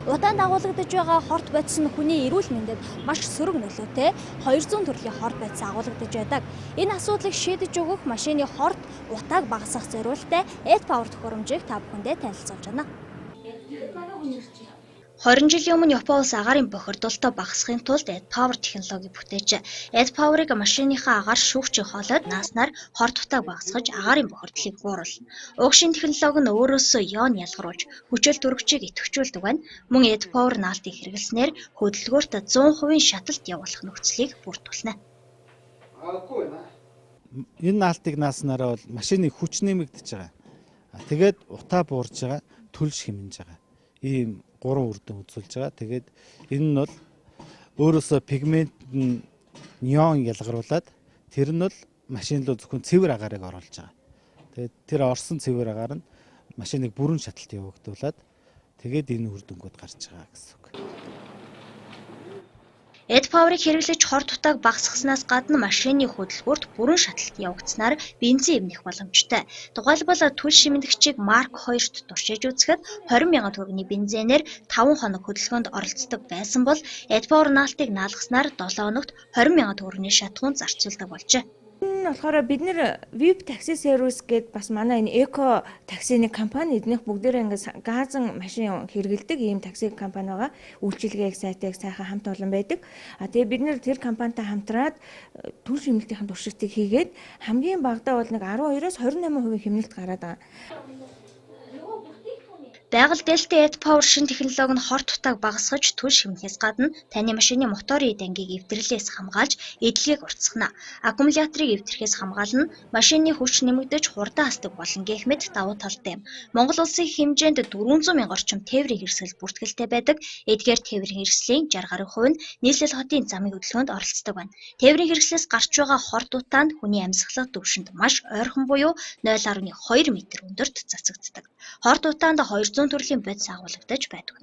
Удаанд агуулгадж байгаа хорт бодис нь хүний эрүүл мэндэд маш сөрөг нөлөөтэй 200 төрлийн хорт бодис агуулгадж байдаг. Энэ асуудлыг шийдэж өгөх машины хорт утааг багасгах зорилттой EdPower төхөөрөмжийг та бүхэндээ танилцуулж байна. 20 жилийн өмнө Япон улс агаарын бохирдолтоо багасгахын тулд EdPower технологи бүтээжээ. EdPower-ыг машиныхаа агаар шүүгчийн хоолойд нааснаар хорт утааг багасгаж агаарын бохирдлыг бууруулна. Угшийн технологи нь өөрөөсөө ион ялгаруулж хүчил төрөгчийг идэвхжүүлдэг байна. Мөн EdPower наалтыг хэрэглэснээр хөдөлгөөрт 100% шаталт явуулах нөхцөлийг бүрдүүлнэ. Энэ наалтыг нааснараа бол машины хүч нэмэгдэж байгаа. Тэгээд утаа буурж байгаа, түлш хэмнэж байгаа. Ийм 3 үр дүн үзүүлж байгаа. Тэгээд энэ нь бол өөрөөсөө пигмент нь неон ялгаруулад тэр нь бол машин руу зөвхөн цэвэр агаарыг оруулж байгаа. Тэгээд тэр орсон цэвэр агаар нь машиныг бүрэн шаталт явагдуулаад тэгээд энэ үр дүнгууд гарч байгаа гэсэн үг. EdPower-ыг хэрэглэж хорт утааг багасгаснаас гадна машины хөдөлгөөрт бүрэн шаталт явагдсанаар бензин эвнэх боломжтой. Тухайлбал түл шимэндэгчийг Mark 2-т туршиж үзэхэд 20,000 төгрөгийн бензинээр 5 хоног хөдөлгөөнд оролцдог байсан бол EdPower наалтыг наалгаснаар 7 хоногт 20,000 төгрөгийн шатхуун зарцуулдаг болжээ. Энэ болохоор бид нэр VIP такси сервис гээд бас манай энэ эко таксины компани эднийх бүгдээрээ ингээд газан машин хэрэгэлдэг ийм такси компани байгаа. Үйлчилгээ сайтыг сайхан хамт олон байдаг. Тэгээ бид нэр тэр компанитай хамтраад түн шимнэлтийн туршилтыг хийгээд хамгийн багадаа бол нэг 12-оос 28% хэмнэлт гараад байгаа. Байгаль дэлтэй EdPower шин технологи нь хорт утааг багасгаж түл шимнэхээс гадна таны машины моторын дангийг эвдэрлээс хамгаалж эдлэгийг уртсгана. Аккумуляторыг эвдрэхээс хамгаална, машины хүч нэмэгдэж хурдан хасдаг болно гэх мэт давуу талтай юм. Монгол улсын хэмжээнд 400,000 орчим тээврийн хэрэгсэл бүртгэлтэй байдаг. Эдгээр тээврийн хэрэгслийн 60 гаруй хувь нь нийслэл хотын замын хөдөлгөөнд оролцдог байна. Тээврийн хэрэгслээс гарч байгаа хорт утаанд хүний амьсгалах түвшинд маш ойрхон буюу 0.2 м өндөрт цацагддаг. Хорт утаанд 200 төрлийн бодис агуулгадж байдаг.